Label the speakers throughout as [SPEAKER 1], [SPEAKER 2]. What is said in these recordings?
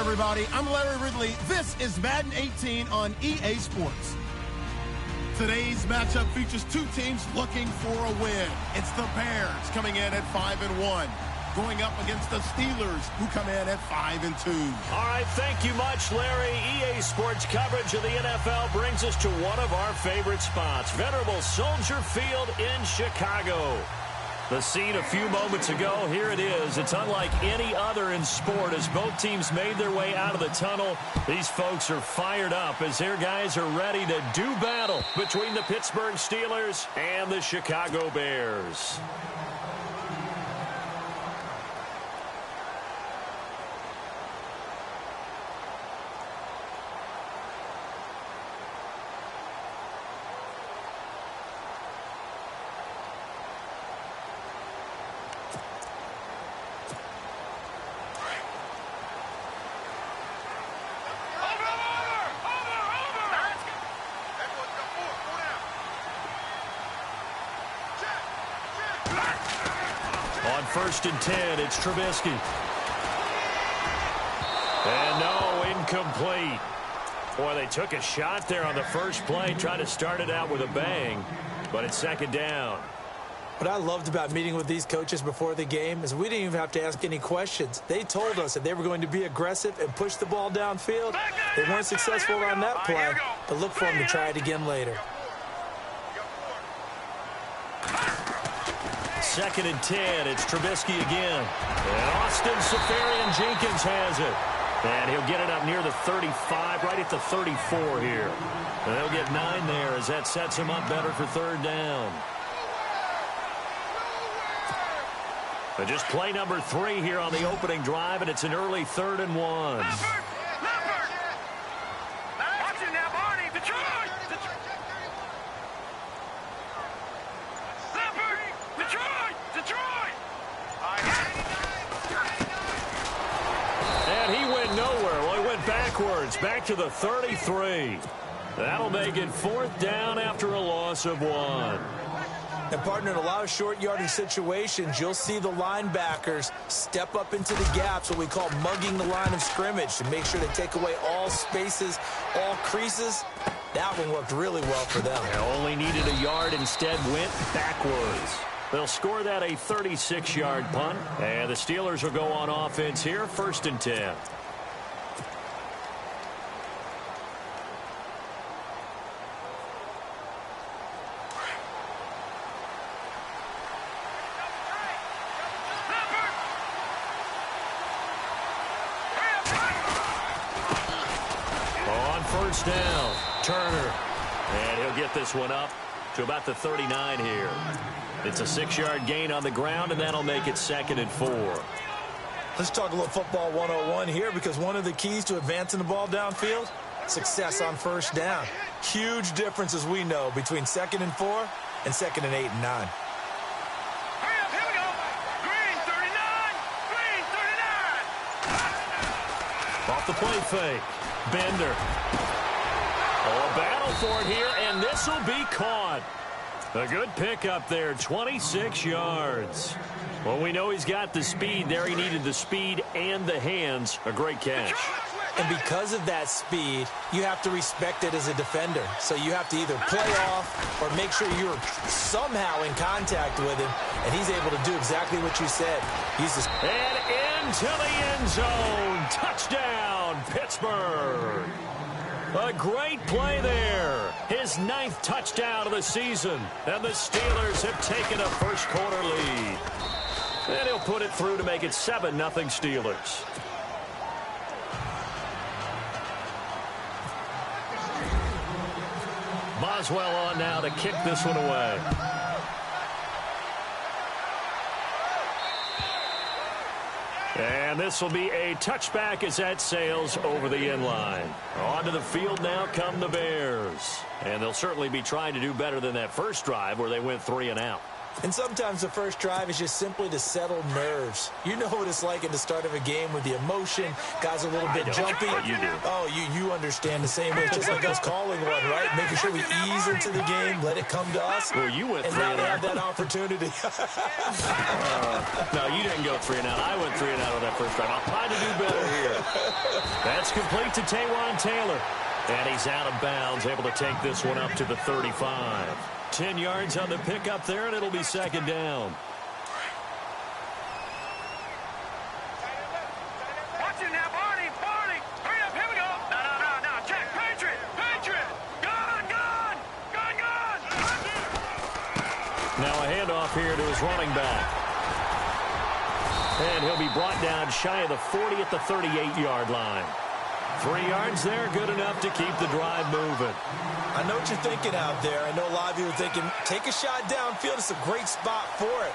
[SPEAKER 1] everybody. I'm Larry Ridley. This is Madden 18 on EA Sports. Today's matchup features two teams looking for a win. It's the Bears coming in at 5-1, going up against the Steelers, who come in at 5-2.
[SPEAKER 2] All right, thank you much, Larry. EA Sports coverage of the NFL brings us to one of our favorite spots, venerable Soldier Field in Chicago. The scene a few moments ago, here it is. It's unlike any other in sport as both teams made their way out of the tunnel. These folks are fired up as their guys are ready to do battle between the Pittsburgh Steelers and the Chicago Bears. On 1st and 10, it's Trubisky. And no, incomplete. Boy, they took a shot there on the first play, trying to start it out with a bang, but it's 2nd down.
[SPEAKER 3] What I loved about meeting with these coaches before the game is we didn't even have to ask any questions. They told us that they were going to be aggressive and push the ball downfield. They weren't successful on that play, but look for them to try it again later.
[SPEAKER 2] 2nd and 10, it's Trubisky again. And Austin Seferian-Jenkins has it. And he'll get it up near the 35, right at the 34 here. And they'll get 9 there as that sets him up better for 3rd down. But just play number 3 here on the opening drive, and it's an early 3rd and 1. Back to the 33. That'll make it 4th down after a loss of 1.
[SPEAKER 3] And, partner, in a lot of short yardage situations, you'll see the linebackers step up into the gaps, what we call mugging the line of scrimmage, to make sure to take away all spaces, all creases. That one worked really well for them.
[SPEAKER 2] They only needed a yard, instead went backwards. They'll score that a 36-yard punt, and the Steelers will go on offense here, 1st and 10. Down, Turner, and he'll get this one up to about the 39 here. It's a 6-yard gain on the ground, and that'll make it 2nd and 4.
[SPEAKER 3] Let's talk a little football 101 here, because one of the keys to advancing the ball downfield, success on 1st down. Huge difference, as we know, between 2nd and 4 and 2nd and 8 and 9.
[SPEAKER 4] Hurry up, here we go. Green 39.
[SPEAKER 2] Off the play fake. Bender. Oh, a battle for it here, and this will be caught. A good pickup there, 26 yards. Well, we know he's got the speed there. He needed the speed and the hands. A great catch.
[SPEAKER 3] And because of that speed, you have to respect it as a defender. So you have to either play off or make sure you're somehow in contact with him, and he's able to do exactly what you said.
[SPEAKER 2] And into the end zone. Touchdown, Pittsburgh. A great play there. His 9th touchdown of the season. And the Steelers have taken a 1st quarter lead. And he'll put it through to make it 7-0 Steelers. Boswell on now to kick this one away. And this will be a touchback as that sails over the end line. Onto the field now come the Bears. And they'll certainly be trying to do better than that first drive where they went 3 and out.
[SPEAKER 3] And sometimes the first drive is just simply to settle nerves. You know what it's like at the start of a game with the emotion. Guys are a little bit jumpy.
[SPEAKER 2] But you do.
[SPEAKER 3] Oh, you understand the same way. It's just like us calling one, right? Making sure we ease into the game, let it come to us.
[SPEAKER 2] Well, you went 3
[SPEAKER 3] and out.
[SPEAKER 2] And
[SPEAKER 3] now
[SPEAKER 2] out.
[SPEAKER 3] they have that opportunity.
[SPEAKER 2] No, you didn't go 3 and out. I went 3 and out on that first drive. I'll try to do better here. That's complete to Taywan Taylor. And he's out of bounds, able to take this one up to the 35. 10 yards on the pickup there, and it'll be second down.
[SPEAKER 4] Watch it now, Barney. Hurry up, here we go. No. Check, Patriot. Gone.
[SPEAKER 2] Now a handoff here to his running back. And he'll be brought down shy of the 40 at the 38-yard line. 3 yards there, good enough to keep the drive moving.
[SPEAKER 3] I know what you're thinking out there. I know a lot of you are thinking, take a shot downfield. It's a great spot for it.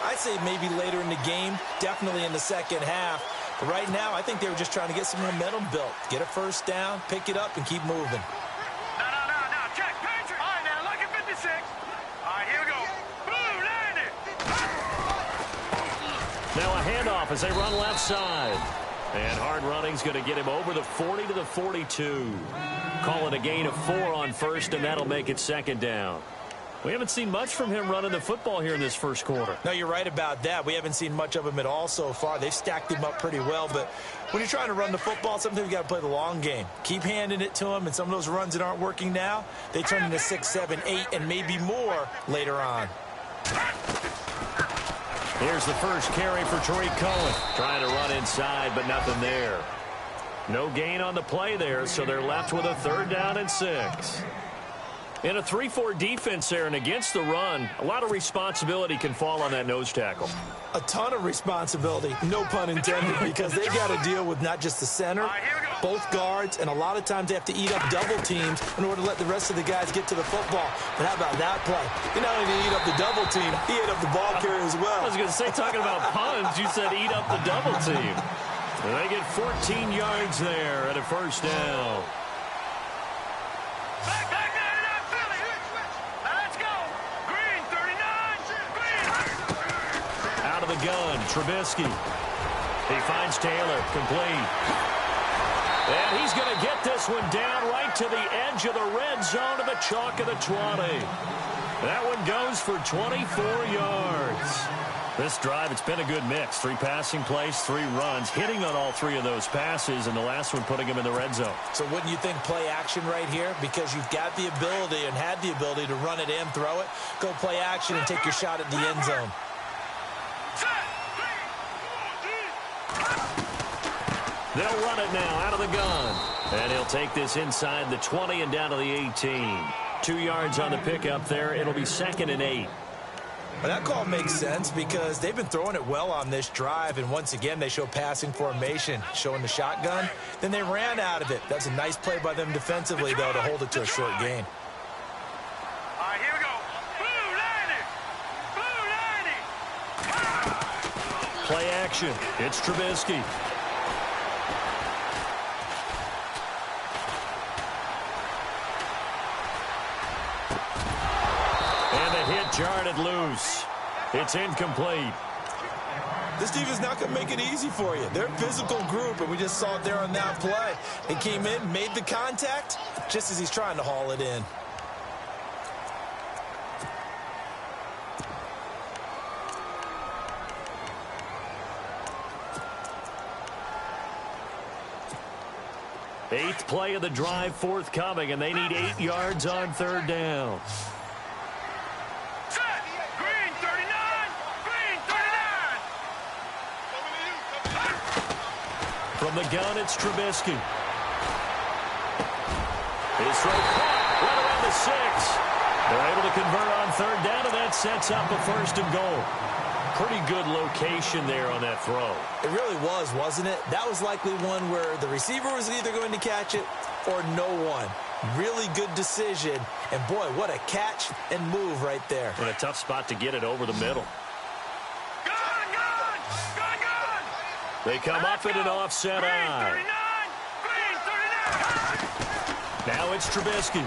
[SPEAKER 3] I'd say maybe later in the game, definitely in the second half. But right now, I think they were just trying to get some momentum built. Get a first down, pick it up, and keep moving.
[SPEAKER 4] No. Check, Patriot. All right, now, look at 56. All right, here we go. Boom, landed.
[SPEAKER 2] Now a handoff as they run left side. And hard running's going to get him over the 40 to the 42. Call it a gain of 4 on first, and that'll make it second down. We haven't seen much from him running the football here in this first quarter.
[SPEAKER 3] No, you're right about that. We haven't seen much of him at all so far. They've stacked him up pretty well, but when you're trying to run the football, sometimes you got to play the long game. Keep handing it to him, and some of those runs that aren't working now, they turn into 6, 7, 8, and maybe more later on.
[SPEAKER 2] Here's the first carry for Tariq Cohen. Trying to run inside, but nothing there. No gain on the play there, so they're left with a 3rd down and 6. In a 3-4 defense there and against the run, a lot of responsibility can fall on that nose tackle.
[SPEAKER 3] A ton of responsibility, no pun intended, because they got to deal with not just the center, both guards, and a lot of times they have to eat up double teams in order to let the rest of the guys get to the football. But how about that play? He not only did he eat up the double team, he ate up the ball carrier as well.
[SPEAKER 2] I was going to say, talking about puns, you said eat up the double team. And they get 14 yards there at a first down.
[SPEAKER 4] Back there, Philly. Let's go. Green, 39. Green.
[SPEAKER 2] Out of the gun, Trubisky. He finds Taylor, complete. And he's going to get this one down right to the edge of the red zone to the chalk of the 20. That one goes for 24 yards. This drive, it's been a good mix. 3 passing plays, 3 runs, hitting on all 3 of those passes, and the last one putting him in the red zone.
[SPEAKER 3] So wouldn't you think play action right here? Because you've got the ability and had the ability to run it and throw it. Go play action and take your shot at the end zone.
[SPEAKER 2] They'll run it now out of the gun. And he'll take this inside the 20 and down to the 18. 2 yards on the pickup there. It'll be 2nd and 8.
[SPEAKER 3] Well, that call makes sense because they've been throwing it well on this drive, and once again they show passing formation, showing the shotgun. Then they ran out of it. That's a nice play by them defensively, though, to hold it to a short gain.
[SPEAKER 4] All right, here we go. Blue landing.
[SPEAKER 2] Play action. It's Trubisky. Jarred loose. It's incomplete.
[SPEAKER 3] This defense not going to make it easy for you. They're a physical group, and we just saw it there on that play. They came in, made the contact, just as he's trying to haul it in.
[SPEAKER 2] Eighth play of the drive forthcoming, and they need 8 yards on 3rd down. From the gun, it's Trubisky. His throw caught right around the 6. They're able to convert on 3rd down, and that sets up a 1st and goal. Pretty good location there on that throw.
[SPEAKER 3] It really was, wasn't it? That was likely one where the receiver was either going to catch it or no one. Really good decision. And, boy, what a catch and move right there.
[SPEAKER 2] And a tough spot to get it over the middle. They come up in an offset eye. Now it's Trubisky.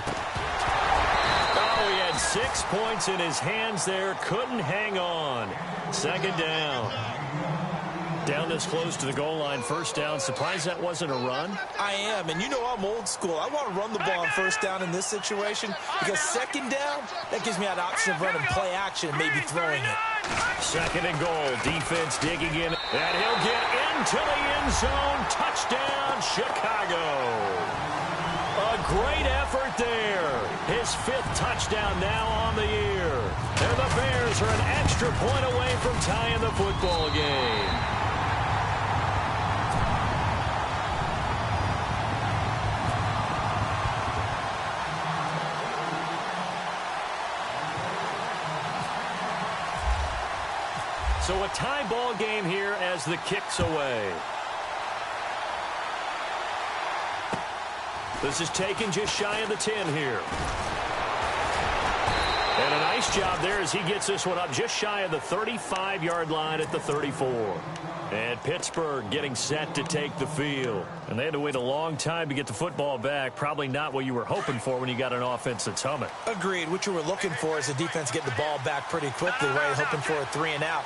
[SPEAKER 2] Oh, he had 6 points in his hands there. Couldn't hang on. 2nd down. Down this close to the goal line. 1st down. Surprised that wasn't a run?
[SPEAKER 3] I am, and you know I'm old school. I want to run the ball on 1st down in this situation because 2nd down, that gives me that option of running play action and maybe throwing it.
[SPEAKER 2] 2nd and goal. Defense digging in, and he'll get in. into the end zone. Touchdown, Chicago. A great effort there. His 5th touchdown now on the year. And the Bears are an extra point away from tying the football game. So a tie ball game here as the kick's away. This is taken just shy of the 10 here. And a nice job there as he gets this one up just shy of the 35-yard line at the 34. And Pittsburgh getting set to take the field. And they had to wait a long time to get the football back. Probably not what you were hoping for when you got an offense that's humming.
[SPEAKER 3] Agreed. What you were looking for is the defense getting the ball back pretty quickly, right? Hoping for a 3-and-out.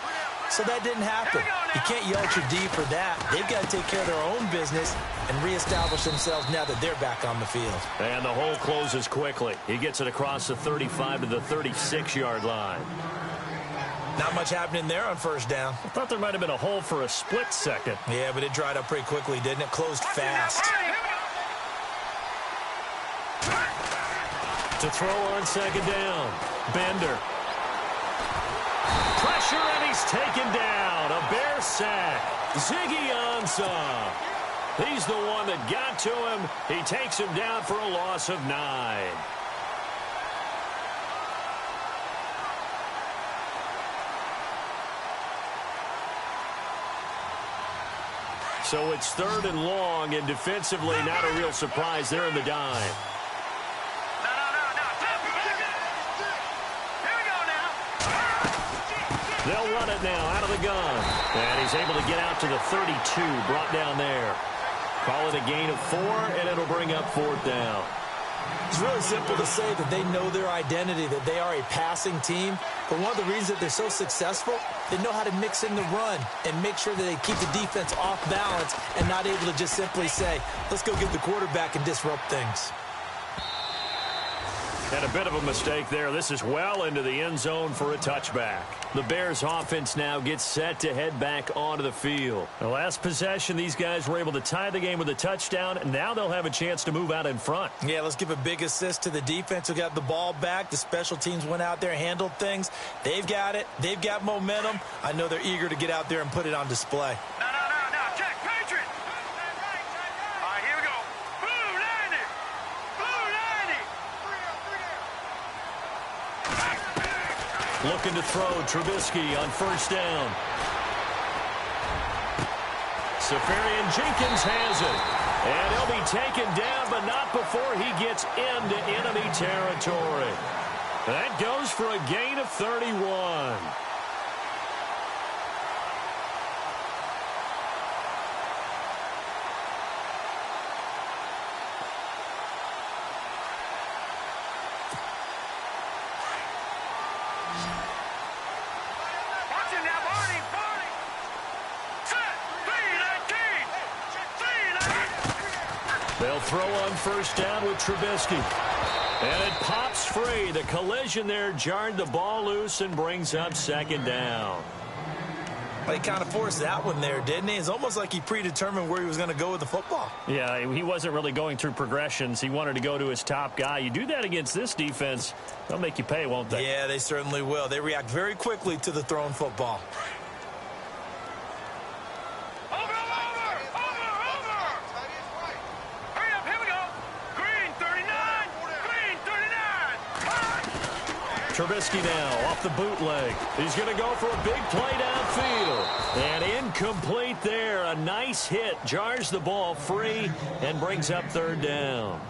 [SPEAKER 3] So that didn't happen. You can't yell at your D for that. They've got to take care of their own business and reestablish themselves now that they're back on the field.
[SPEAKER 2] And the hole closes quickly. He gets it across the 35 to the 36-yard line.
[SPEAKER 3] Not much happening there on first down.
[SPEAKER 2] I thought there might have been a hole for a split second.
[SPEAKER 3] Yeah, but it dried up pretty quickly, didn't it? Closed fast.
[SPEAKER 2] To throw on second down. Bender. Pressure, and he's taken down. A Bear sack. Ziggy Ansah. He's the one that got to him. He takes him down for a loss of 9. So it's 3rd and long, and defensively not a real surprise there in the dime. They'll run it now out of the gun. And he's able to get out to the 32, brought down there. Call it a gain of 4, and it'll bring up 4th down.
[SPEAKER 3] It's really simple to say that they know their identity, that they are a passing team. But one of the reasons that they're so successful, they know how to mix in the run and make sure that they keep the defense off balance and not able to just simply say, let's go get the quarterback and disrupt things.
[SPEAKER 2] And a bit of a mistake there. This is well into the end zone for a touchback. The Bears offense now gets set to head back onto the field. The last possession, these guys were able to tie the game with a touchdown, and now they'll have a chance to move out in front.
[SPEAKER 3] Yeah, let's give a big assist to the defense who got the ball back. The special teams went out there, handled things. They've got it. They've got momentum. I know they're eager to get out there and put it on display.
[SPEAKER 4] Check, Patriot. All right, here we go. Blue 90. Blue 90.
[SPEAKER 2] Looking to throw Trubisky on first down. Safarian Jenkins has it. And he'll be taken down, but not before he gets into enemy territory. That goes for a gain of 31. They'll throw on first down with Trubisky. And it pops free. The collision there jarred the ball loose and brings up second down.
[SPEAKER 3] Well, he kind of forced that one there, didn't he? It's almost like he predetermined where he was going to go with the football.
[SPEAKER 2] Yeah, he wasn't really going through progressions. He wanted to go to his top guy. You do that against this defense, they'll make you pay, won't they?
[SPEAKER 3] Yeah, they certainly will. They react very quickly to the thrown football.
[SPEAKER 2] Trubisky now off the bootleg. He's going to go for a big play downfield. And incomplete there. A nice hit. Jars the ball free and brings up third down.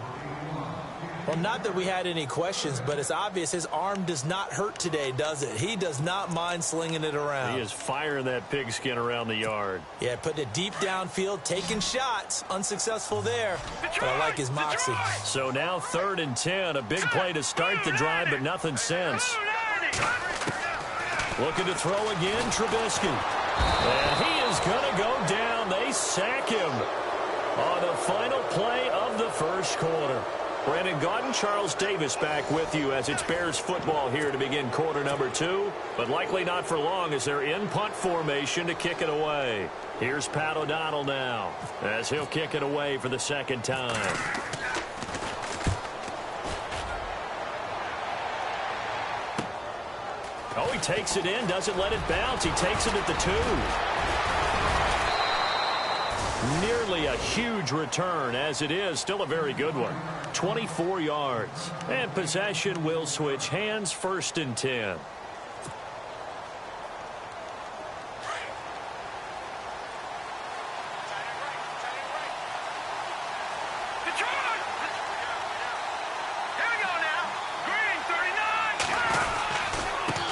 [SPEAKER 3] Well, not that we had any questions, but it's obvious his arm does not hurt today, does it? He does not mind slinging it around.
[SPEAKER 2] He is firing that pigskin around the yard.
[SPEAKER 3] Yeah, putting it deep downfield, taking shots. Unsuccessful there, but I like his moxie.
[SPEAKER 2] So now 3rd and 10. A big play to start the drive, but nothing since. Looking to throw again, Trubisky. And he is going to go down. They sack him on the final play of the first quarter. Brandon Gaudin, Charles Davis back with you as it's Bears football here to begin quarter number 2, but likely not for long as they're in punt formation to kick it away. Here's Pat O'Donnell now as he'll kick it away for the second time. Oh, he takes it in, doesn't let it bounce. He takes it at the 2. Nearly a huge return, as it is still a very good one. 24 yards. And possession will switch hands, 1st and 10.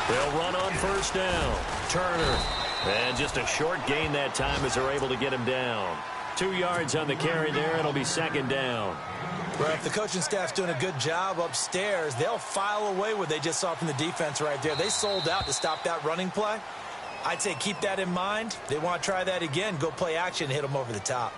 [SPEAKER 2] They'll run on 1st down. Turner. And just a short gain that time as they're able to get him down. 2 yards on the carry there. It'll be 2nd down.
[SPEAKER 3] Well, if the coaching staff's doing a good job upstairs, they'll file away what they just saw from the defense right there. They sold out to stop that running play. I'd say keep that in mind. They want to try that again. Go play action, hit them over the top.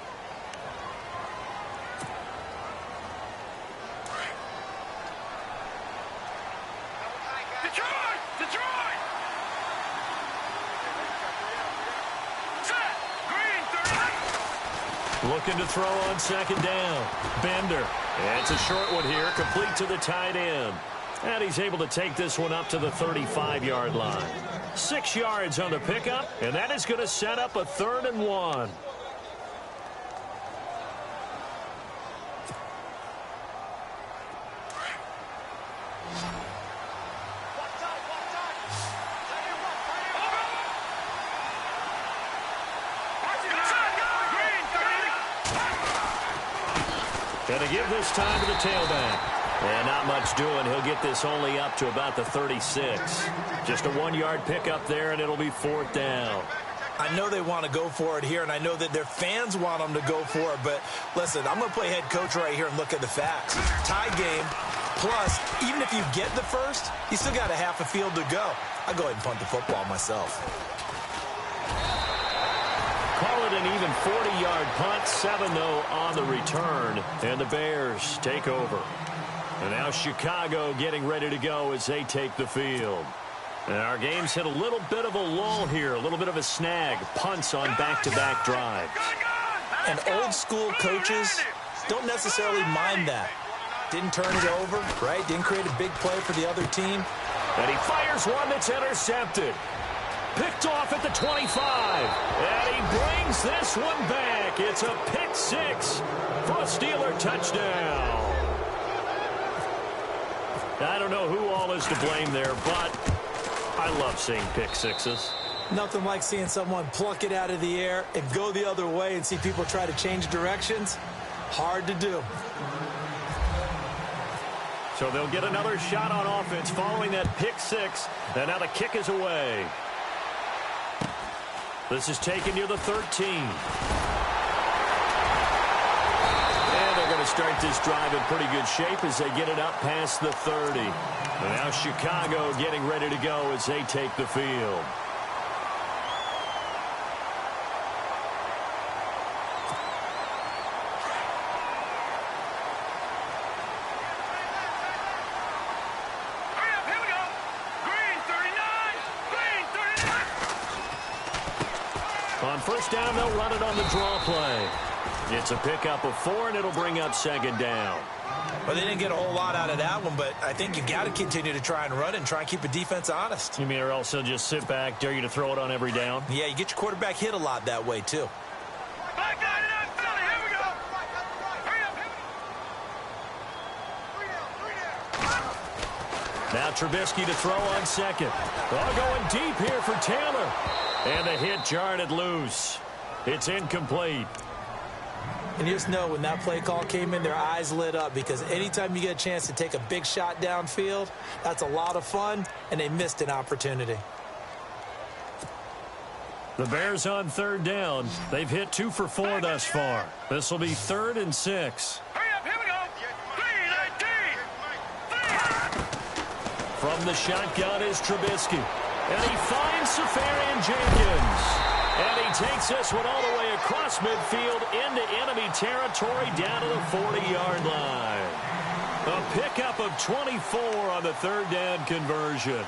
[SPEAKER 2] Looking to throw on 2nd down. Bender. And it's a short one here, complete to the tight end. And he's able to take this one up to the 35-yard line. 6 yards on the pickup, and that is going to set up a 3rd and 1. Going to give this time to the tailback. And not much doing. He'll get this only up to about the 36. Just a 1-yard pickup there, and it'll be 4th down.
[SPEAKER 3] I know they want to go for it here, and I know that their fans want them to go for it. But, listen, I'm going to play head coach right here and look at the facts. Tie game, plus, even if you get the first, you still got a half a field to go. I'll go ahead and punt the football myself.
[SPEAKER 2] Call it an even 40-yard punt, 7-0 on the return, and the Bears take over. And now Chicago getting ready to go as they take the field. And our game's hit a little bit of a lull here, a little bit of a snag, punts on back-to-back drives.
[SPEAKER 3] And old-school coaches don't necessarily mind that. Didn't turn it over, right? Didn't create a big play for the other team.
[SPEAKER 2] And he fires one that's intercepted. Picked off at the 25. And he brings this one back. It's a pick 6 for a Steeler touchdown. I don't know who all is to blame there, but I love seeing pick 6s.
[SPEAKER 3] Nothing like seeing someone pluck it out of the air and go the other way and see people try to change directions. Hard to do.
[SPEAKER 2] So they'll get another shot on offense following that pick 6. And now the kick is away. This is taken near the 13. And they're going to start this drive in pretty good shape as they get it up past the 30. And now Chicago getting ready to go as they take the field. On 1st down, they'll run it on the draw play. It's a pickup of 4, and it'll bring up 2nd down.
[SPEAKER 3] Well, they didn't get a whole lot out of that one, but I think you've got to continue to try and run it and try and keep the defense honest.
[SPEAKER 2] You mean or else they'll just sit back, dare you to throw it on every down?
[SPEAKER 3] Yeah, you get your quarterback hit a lot that way, too.
[SPEAKER 2] Now Trubisky to throw on 2nd. Oh, going deep here for Taylor. And the hit jarred it loose. It's incomplete.
[SPEAKER 3] And you just know when that play call came in, their eyes lit up because anytime you get a chance to take a big shot downfield, that's a lot of fun, and they missed an opportunity.
[SPEAKER 2] The Bears on 3rd down. They've hit 2 for 4 thus far. This will be 3rd and 6. From the shotgun is Trubisky. And he finds Safarian Jenkins. And he takes this one all the way across midfield into enemy territory down to the 40-yard line. A pickup of 24 on the third down conversion.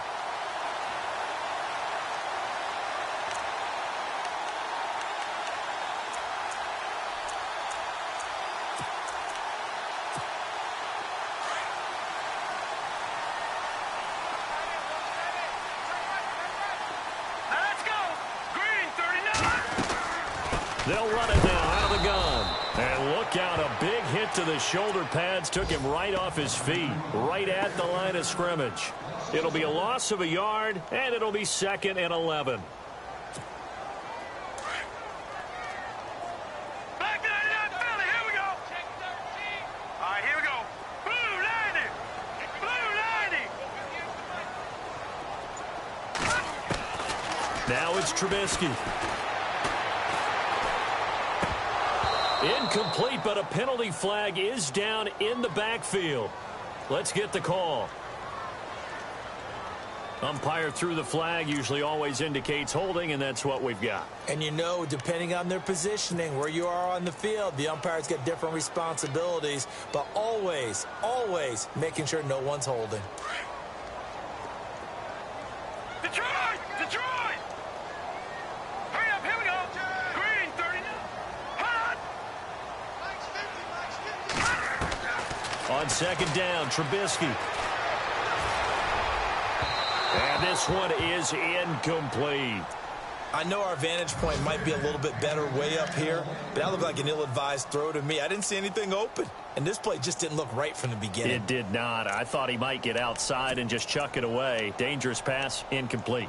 [SPEAKER 2] They'll run it now out of the gun. And look out, a big hit to the shoulder pads took him right off his feet, right at the line of scrimmage. It'll be a loss of a yard, and it'll be 2nd and 11.
[SPEAKER 4] Back to that belly. Here we go. All right, here we go. Blue 90. Blue 90.
[SPEAKER 2] Now it's Trubisky. Incomplete, but a penalty flag is down in the backfield. Let's get the call. Umpire threw the flag, usually always indicates holding, and that's what we've got.
[SPEAKER 3] And you know, depending on their positioning, where you are on the field, the umpires get different responsibilities, but always, always making sure no one's holding.
[SPEAKER 4] Detroit! Detroit! Hurry up, here we go. Green 39. Hot!
[SPEAKER 2] On 2nd down, Trubisky. And this one is incomplete.
[SPEAKER 3] I know our vantage point might be a little bit better way up here, but that looked like an ill-advised throw to me. I didn't see anything open, and this play just didn't look right from the beginning.
[SPEAKER 2] It did not. I thought he might get outside and just chuck it away. Dangerous pass, incomplete.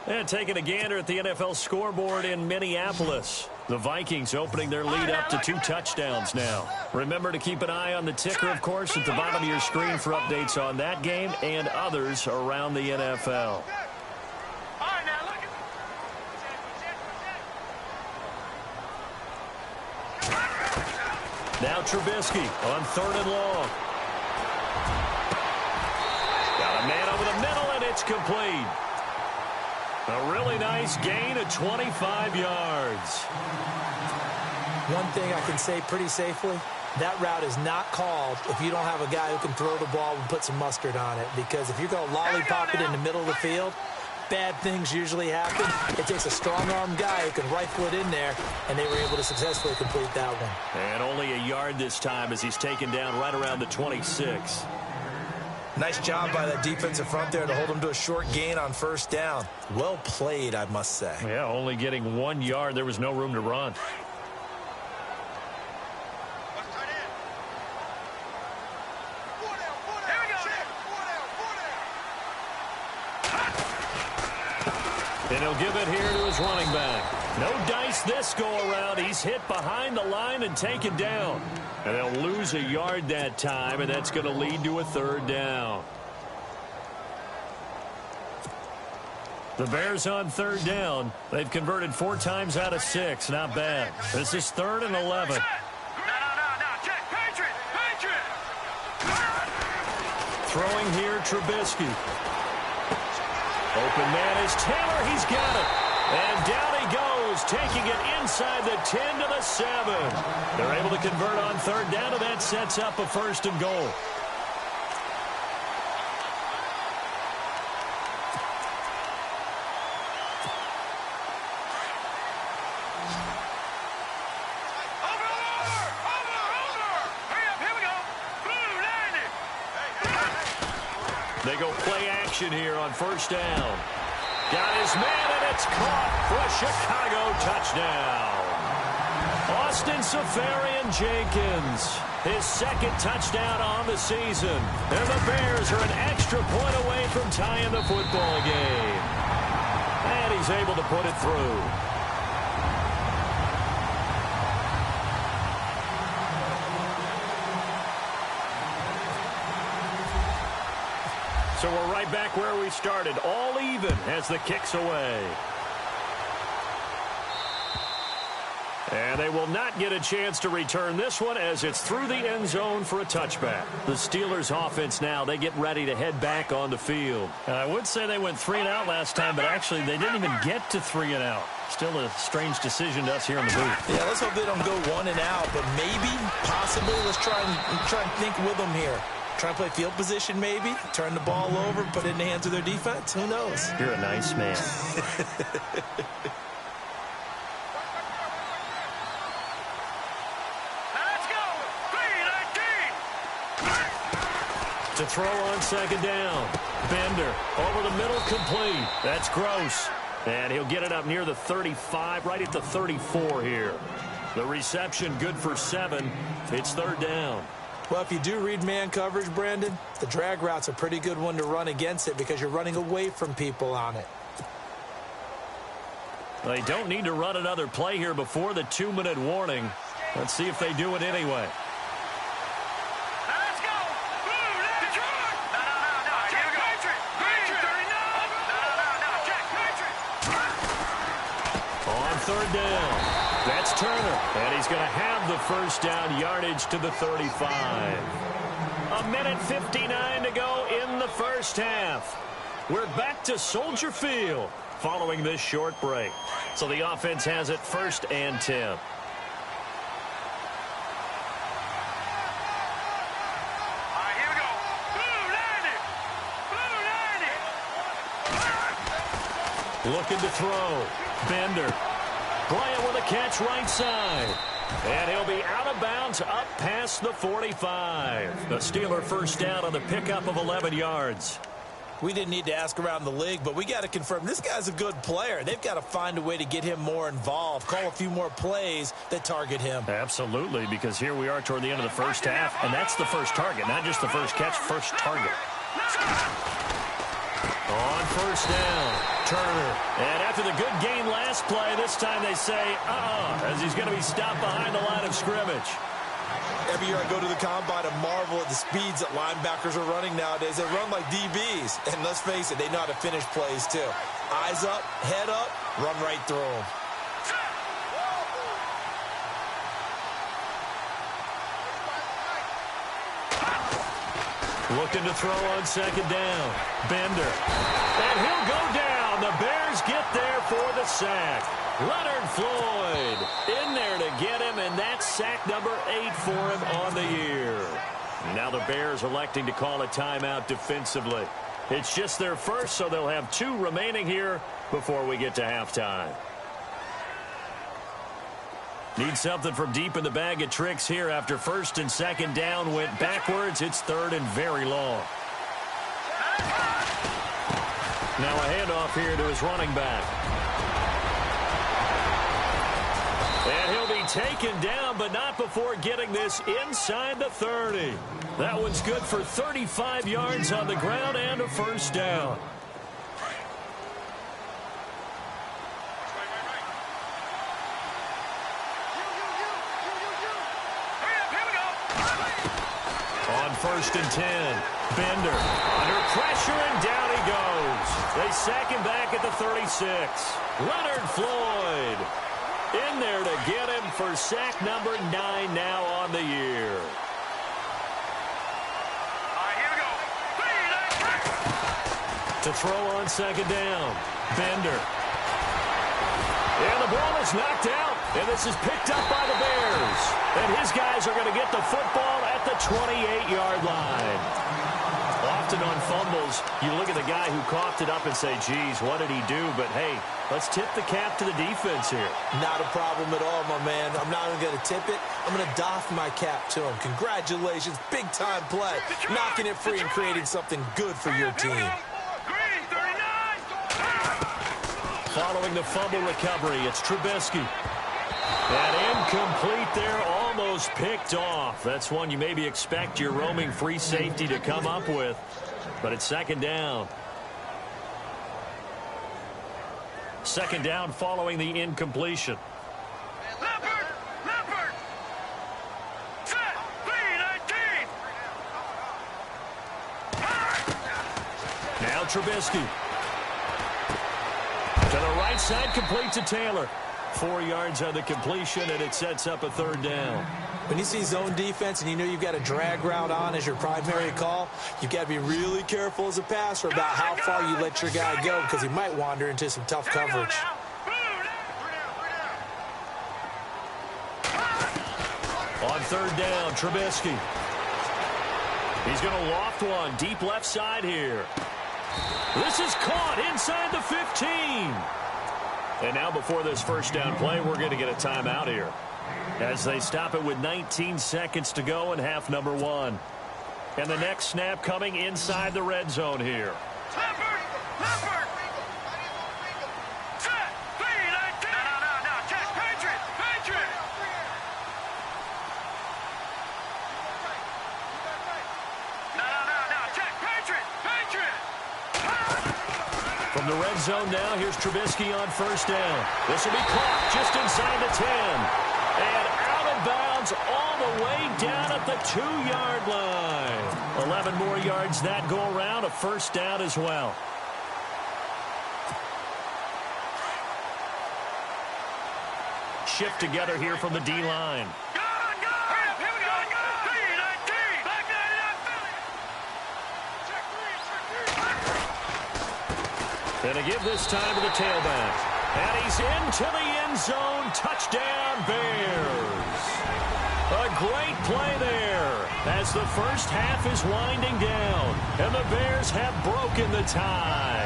[SPEAKER 2] And taking a gander at the NFL scoreboard in Minneapolis. The Vikings opening their lead up to 2 touchdowns now. Remember to keep an eye on the ticker, of course, at the bottom of your screen for updates on that game and others around the NFL. Now Trubisky on 3rd and long. Got a man over the middle, and it's complete. A really nice gain of 25 yards.
[SPEAKER 3] One thing I can say pretty safely, that route is not called if you don't have a guy who can throw the ball and put some mustard on it. Because if you're going to lollipop it in the middle of the field, bad things usually happen. It takes a strong-arm guy who can rifle it in there, and they were able to successfully complete that one.
[SPEAKER 2] And only a yard this time as he's taken down right around the 26.
[SPEAKER 3] Nice job by that defensive front there to hold him to a short gain on 1st down. Well played, I must say.
[SPEAKER 2] Yeah, only getting 1 yard. There was no room to run. And he'll give it here to his running back. No dice this go-around. He's hit behind the line and taken down. And they'll lose a yard that time, and that's going to lead to a 3rd down. The Bears on 3rd down. They've converted 4 times out of 6. Not bad. This is 3rd and 11.
[SPEAKER 4] No, check. Patriot!
[SPEAKER 2] Throwing here, Trubisky. Open man is Taylor. He's got it. And down he goes, taking it inside the 10 to the 7. They're able to convert on 3rd down, and that sets up a 1st and goal. They go play action here on 1st down. Got his man, and it's caught for a Chicago touchdown. Austin Seferian-Jenkins, his 2nd touchdown on the season. And the Bears are an extra point away from tying the football game. And he's able to put it through. So we're right back where we started, all even as the kick's away. And they will not get a chance to return this one as it's through the end zone for a touchback. The Steelers offense now, they get ready to head back on the field. I would say they went 3 and out last time, but actually they didn't even get to 3 and out. Still a strange decision to us here in the booth.
[SPEAKER 3] Yeah, let's hope they don't go 1 and out, but maybe, possibly, let's try and think with them here. Trying to play field position maybe, turn the ball over, put it in the hands of their defense. Who knows?
[SPEAKER 2] You're a nice man. To throw on second down. Bender over the middle, complete. That's Gross. And he'll get it up near the 35, right at the 34 here. The reception good for 7. It's third down.
[SPEAKER 3] Well, if you do read man coverage, Brandon, the drag route's a pretty good one to run against it because you're running away from people on it.
[SPEAKER 2] They don't need to run another play here before the 2-minute warning. Let's see if they do it anyway. Third down. That's Turner. And he's going to have the first down yardage to the 35. 1:59 to go in the first half. We're back to Soldier Field following this short break. So the offense has it 1st and 10. Looking to throw. Bender. Bryant with a catch right side. And he'll be out of bounds up past the 45. The Steeler first down on the pickup of 11 yards.
[SPEAKER 3] We didn't need to ask around the league, but we got to confirm this guy's a good player. They've got to find a way to get him more involved, call a few more plays that target him.
[SPEAKER 2] Absolutely, because here we are toward the end of the first half, and that's the first target, not just the first catch, first target. On first down, Turner. And after the good gain last play, this time they say, as he's going to be stopped behind the line of scrimmage.
[SPEAKER 3] Every year I go to the combine and marvel at the speeds that linebackers are running nowadays. They run like DBs. And let's face it, they know how to finish plays too. Eyes up, head up, run right through them.
[SPEAKER 2] Looking to throw on second down. Bender. And he'll go down. The Bears get there for the sack. Leonard Floyd in there to get him, and that's sack number 8 for him on the year. Now the Bears electing to call a timeout defensively. It's just their first, so they'll have 2 remaining here before we get to halftime. Need something from deep in the bag of tricks here after first and second down went backwards. It's third and very long. Now a handoff here to his running back. And he'll be taken down, but not before getting this inside the 30. That one's good for 35 yards on the ground and a first down. On first and 10, Bender under pressure, and down he goes. They sack him back at the 36. Leonard Floyd in there to get him for sack number 9 now on the year. To throw on second down, Bender. And the ball is knocked out, and this is picked up by the Bears. And his guys are going to get the football at the 28-yard line. Often on fumbles, you look at the guy who coughed it up and say, geez, what did he do? But, hey, let's tip the cap to the defense here.
[SPEAKER 3] Not a problem at all, my man. I'm not even going to tip it. I'm going to doff my cap to him. Congratulations, big-time play. Knocking it free and creating something good for your team.
[SPEAKER 2] Following the fumble recovery, it's Trubisky. And incomplete there, almost picked off. That's one you maybe expect your roaming free safety to come up with. But it's second down. Second down following the incompletion.
[SPEAKER 4] Leopard! Set! B-19!
[SPEAKER 2] Now Trubisky. To the right side, complete to Taylor. 4 yards on the completion, and it sets up a third down.
[SPEAKER 3] When you see zone defense and you know you've got a drag route on as your primary call, you've got to be really careful as a passer about how far you let your guy go because he might wander into some tough coverage. On
[SPEAKER 2] third down, Trubisky. He's going to loft one deep left side here. This is caught inside the 15. And now before this first down play, we're going to get a timeout here, as they stop it with 19 seconds to go in half number one. And the next snap coming inside the red zone here. From the red zone now, here's Trubisky on first down. This will be caught just inside the 10. And out of bounds all the way down at the 2-yard line. 11 more yards that go around, a first down as well. Shift together here from the D-line. And to give this time to the tailback. And he's into the end zone. Touchdown, Bears. A great play there as the first half is winding down. And the Bears have broken the tie.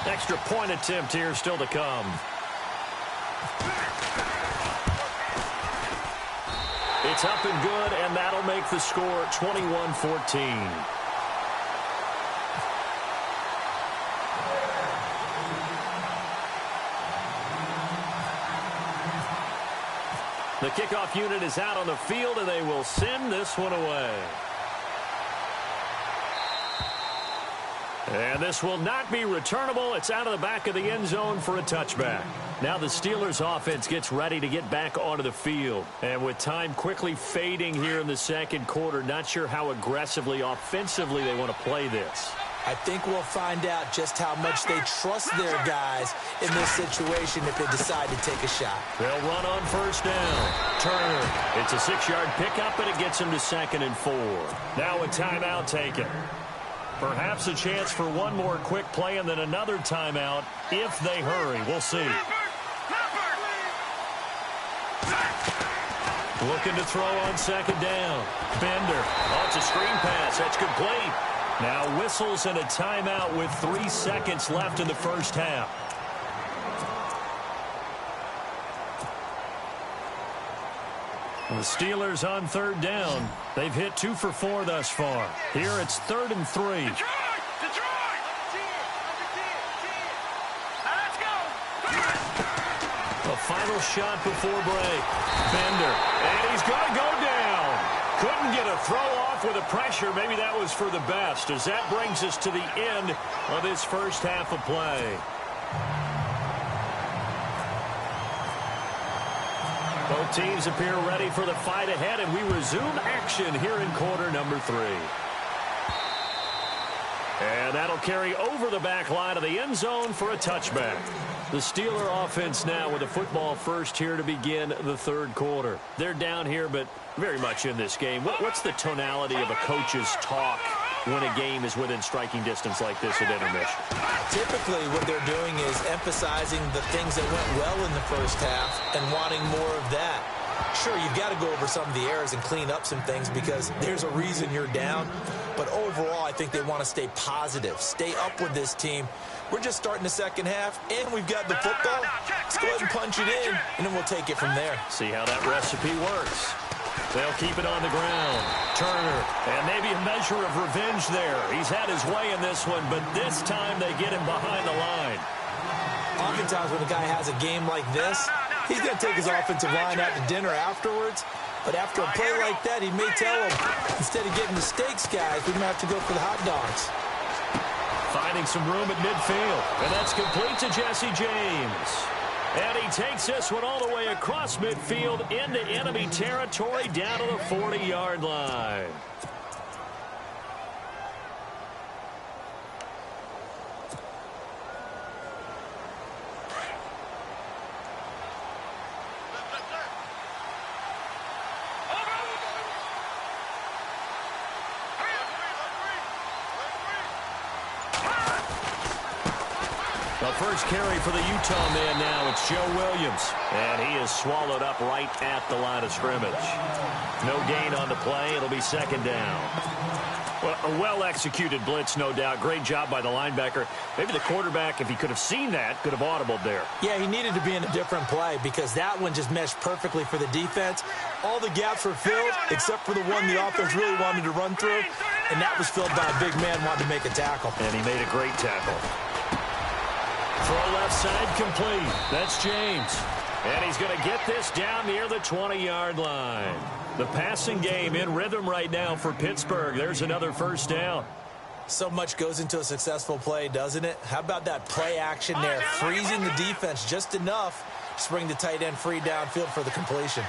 [SPEAKER 2] Extra point attempt here still to come. It's up and good, and that'll make the score 21-14. The kickoff unit is out on the field, and they will send this one away. And this will not be returnable. It's out of the back of the end zone for a touchback. Now the Steelers offense gets ready to get back onto the field. And with time quickly fading here in the second quarter, not sure how aggressively, offensively they want to play this.
[SPEAKER 3] I think we'll find out just how much they trust their guys in this situation if they decide to take a shot.
[SPEAKER 2] They'll run on first down. Turner. It's a 6-yard pickup, and it gets him to 2nd and 4. Now a timeout taken. Perhaps a chance for one more quick play and then another timeout if they hurry. We'll see. Looking to throw on second down. Bender. Oh, it's a screen pass. That's complete. Now whistles and a timeout with 3 seconds left in the first half. The Steelers on third down. They've hit 2 for 4 thus far. Here it's 3rd and 3. A final shot before break. Bender. And he's going to go down. Couldn't get a throw off with the pressure. Maybe that was for the best, as that brings us to the end of this first half of play. Both teams appear ready for the fight ahead, and we resume action here in quarter number 3. And that'll carry over the back line of the end zone for a touchback. The Steeler offense now with the football first here to begin the third quarter. They're down here, but very much in this game. What's the tonality of a coach's talk when a game is within striking distance like this at intermission?
[SPEAKER 3] Typically what they're doing is emphasizing the things that went well in the first half and wanting more of that. Sure, you've got to go over some of the errors and clean up some things because there's a reason you're down. But overall, I think they want to stay positive, stay up with this team. We're just starting the second half, and we've got the football. Let's go ahead and punch it in, and then we'll take it from there.
[SPEAKER 2] See how that recipe works. They'll keep it on the ground. Turner, and maybe a measure of revenge there. He's had his way in this one, but this time they get him behind the line.
[SPEAKER 3] Oftentimes when a guy has a game like this, he's going to take his offensive line out to dinner afterwards. But after a play like that, he may tell them, instead of getting the steaks, guys, we might have to go for the hot dogs.
[SPEAKER 2] Finding some room at midfield. And that's complete to Jesse James. And he takes this one all the way across midfield into enemy territory down to the 40-yard line. The first carry for the Utah man now. It's Joe Williams. And he is swallowed up right at the line of scrimmage. No gain on the play. It'll be second down. Well, a well-executed blitz, no doubt. Great job by the linebacker. Maybe the quarterback, if he could have seen that, could have audibled there.
[SPEAKER 3] Yeah, he needed to be in a different play because that one just meshed perfectly for the defense. All the gaps were filled except for the one the offense really wanted to run through, and that was filled by a big man wanting to make a tackle.
[SPEAKER 2] And he made a great tackle. Throw left side complete. That's James. And he's going to get this down near the 20-yard line. The passing game in rhythm right now for Pittsburgh. There's another first down.
[SPEAKER 3] So much goes into a successful play, doesn't it? How about that play action there? Freezing the defense just enough to bring the tight end free downfield for the completion.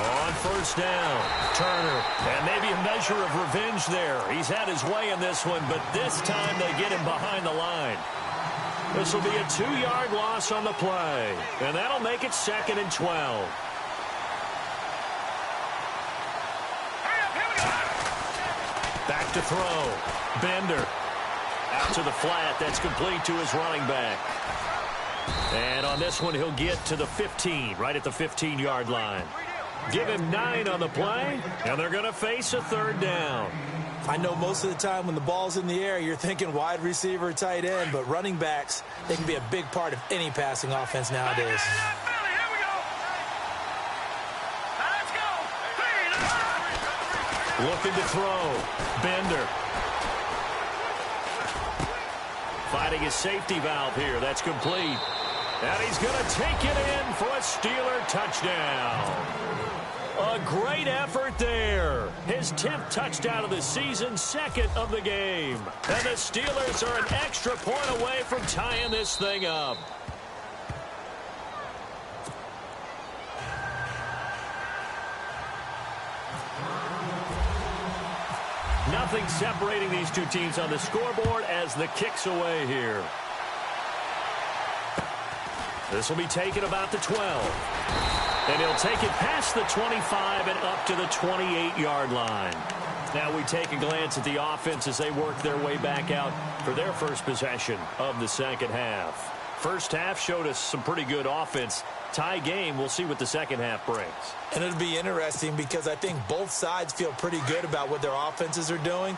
[SPEAKER 2] On first down, Turner. And maybe a measure of revenge there. He's had his way in this one, but this time they get him behind the line. This will be a 2-yard loss on the play. And that'll make it 2nd and 12. Back to throw. Bender. Out to the flat. That's complete to his running back. And on this one, he'll get to the 15, right at the 15-yard line. Give him 9 on the play, and they're going to face a third down.
[SPEAKER 3] I know most of the time when the ball's in the air, you're thinking wide receiver, tight end, but running backs, they can be a big part of any passing offense nowadays.
[SPEAKER 2] Looking to throw. Bender. Finding his safety valve here. That's complete. And he's going to take it in for a Steeler touchdown. A great effort there. His 10th touchdown of the season, 2nd of the game. And the Steelers are an extra point away from tying this thing up. Nothing separating these two teams on the scoreboard as the kick's away here. This will be taken about the 12. And he'll take it past the 25 and up to the 28-yard line. Now we take a glance at the offense as they work their way back out for their first possession of the second half. First half showed us some pretty good offense. Tie game, we'll see what the second half brings.
[SPEAKER 3] And it'll be interesting because I think both sides feel pretty good about what their offenses are doing.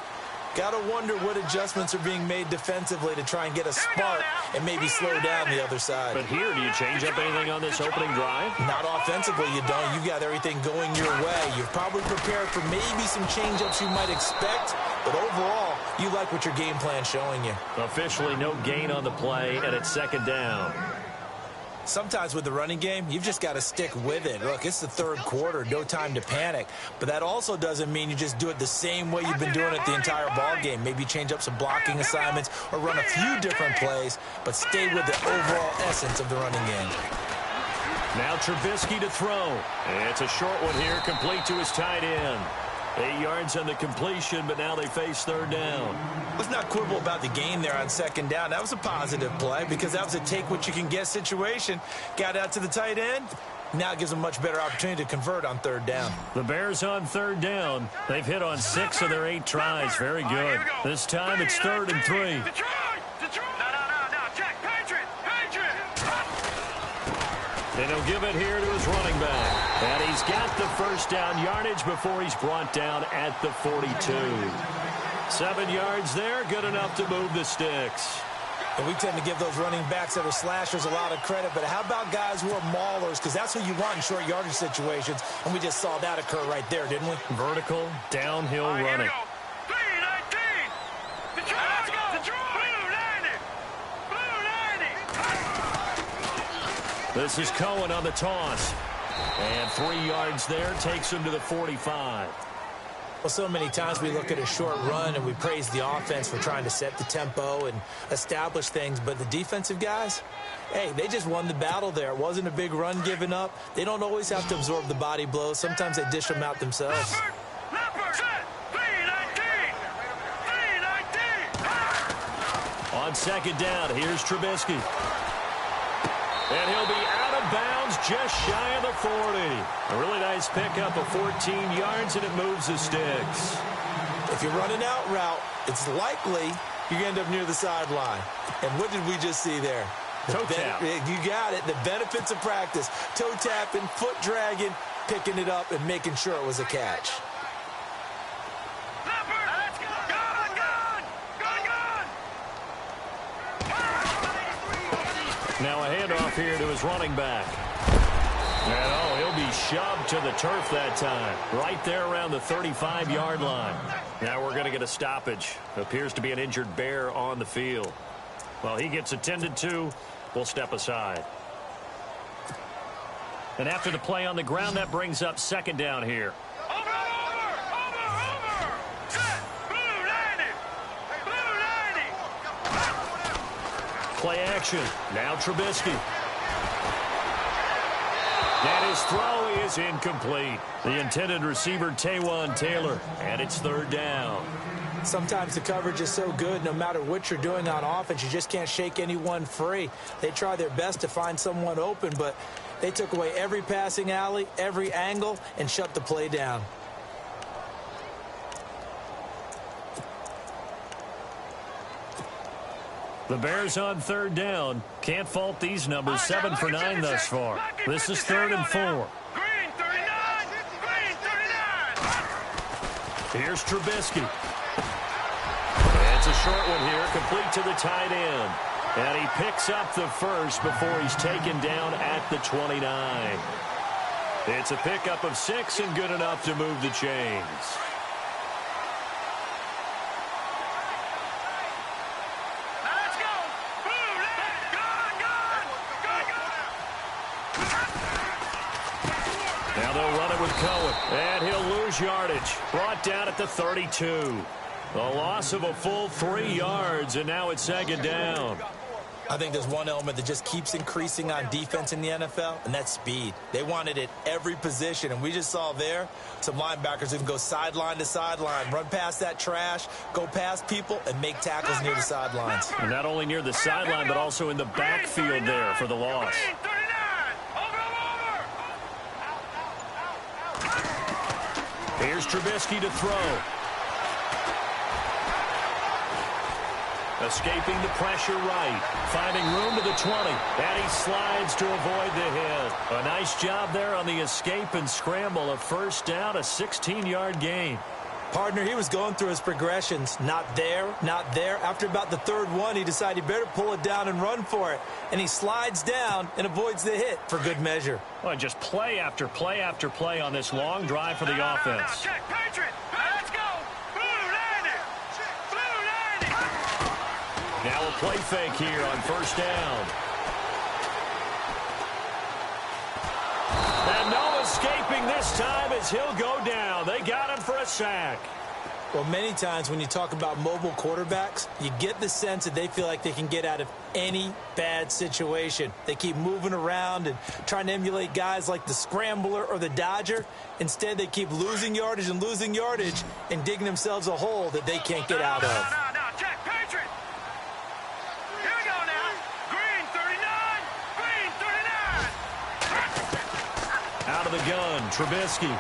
[SPEAKER 3] Got to wonder what adjustments are being made defensively to try and get a spark and maybe slow down the other side.
[SPEAKER 2] But here, do you change up anything on this opening drive?
[SPEAKER 3] Not offensively, you don't. You've got everything going your way. You've probably prepared for maybe some change-ups you might expect, but overall, you like what your game plan's showing you.
[SPEAKER 2] Officially no gain on the play, and it's second down.
[SPEAKER 3] Sometimes with the running game, you've just got to stick with it. Look, it's the third quarter, no time to panic. But that also doesn't mean you just do it the same way you've been doing it the entire ball game. Maybe change up some blocking assignments or run a few different plays, but stay with the overall essence of the running game.
[SPEAKER 2] Now Trubisky to throw. It's a short one here, complete to his tight end. 8 yards on the completion, but now they face third down.
[SPEAKER 3] Let's not quibble about the gain there on second down. That was a positive play because that was a take-what-you-can-get situation. Got out to the tight end. Now it gives them a much better opportunity to convert on third down.
[SPEAKER 2] The Bears on third down. They've hit on 6 of their 8 tries. Very good. This time it's 3rd and 3. And he'll give it here to his running back. And he's got the first down yardage before he's brought down at the 42. 7 yards there, good enough to move the sticks.
[SPEAKER 3] And we tend to give those running backs that are slashers a lot of credit, but how about guys who are maulers? Because that's what you want in short yardage situations, and we just saw that occur right there, didn't we?
[SPEAKER 2] Vertical, downhill running. This is Cohen on the toss. And 3 yards there, takes him to the 45.
[SPEAKER 3] Well, so many times we look at a short run and we praise the offense for trying to set the tempo and establish things, but the defensive guys, hey, they just won the battle there. It wasn't a big run given up. They don't always have to absorb the body blows. Sometimes they dish them out themselves.
[SPEAKER 2] On second down, here's Trubisky. And he'll be out of bounds just shy of the 40. A really nice pickup of 14 yards, and it moves the sticks.
[SPEAKER 3] If you run an out route, it's likely you end up near the sideline. And what did we just see there?
[SPEAKER 2] Toe tap.
[SPEAKER 3] You got it. The benefits of practice. Toe tapping, foot dragging, picking it up, and making sure it was a catch.
[SPEAKER 2] Now a handoff here to his running back. And, oh, he'll be shoved to the turf that time. Right there around the 35-yard line. Now we're going to get a stoppage. Appears to be an injured Bear on the field. Well, he gets attended to. We'll step aside. And after the play on the ground, that brings up second down here.
[SPEAKER 4] Over! Set! Blue 90!
[SPEAKER 2] Play action. Now Trubisky. And his throw is incomplete. The intended receiver, Taywan Taylor. And it's third down.
[SPEAKER 3] Sometimes the coverage is so good, no matter what you're doing on offense, you just can't shake anyone free. They try their best to find someone open, but they took away every passing alley, every angle, and shut the play down.
[SPEAKER 2] The Bears on third down. Can't fault these numbers. 7 for 9 thus far. This is 3rd and 4.
[SPEAKER 4] Green 39! Green 39!
[SPEAKER 2] Here's Trubisky. It's a short one here, complete to the tight end. And he picks up the first before he's taken down at the 29. It's a pickup of 6 and good enough to move the chains.
[SPEAKER 4] Let's go! Blue,
[SPEAKER 2] Now they'll run it with Cohen. And he'll lose yardage. Brought down at the 32. A loss of a full 3 yards, and now it's second down.
[SPEAKER 3] I think there's one element that just keeps increasing on defense in the NFL, and that's speed. They want it at every position, and we just saw there some linebackers who can go sideline to sideline, run past that trash, go past people, and make tackles near the sidelines.
[SPEAKER 2] And not only near the sideline, but also in the backfield there for the loss.
[SPEAKER 4] Green 39! Over!
[SPEAKER 2] Here's Trubisky to throw. Escaping the pressure right. Finding room to the 20. And he slides to avoid the hit. A nice job there on the escape and scramble. A first down, a 16-yard gain.
[SPEAKER 3] Partner, he was going through his progressions. Not there, not there. After about the third one, he decided he better pull it down and run for it. And he slides down and avoids the hit for good measure.
[SPEAKER 2] Well, just play after play after play on this long drive for the offense.
[SPEAKER 4] Now check, Patriot! Let's go! Blue 90! Blue 90!
[SPEAKER 2] Now a play fake here on first down. And no escaping this time as he'll go down. They got him for a sack.
[SPEAKER 3] Well, many times when you talk about mobile quarterbacks, you get the sense that they feel like they can get out of any bad situation. They keep moving around and trying to emulate guys like the Scrambler or the Dodger. Instead, they keep losing yardage and digging themselves a hole that they can't get out of.
[SPEAKER 4] Now, check, Patriot! Here we go now. Green 39! Green 39!
[SPEAKER 2] Out of the gun, Trubisky.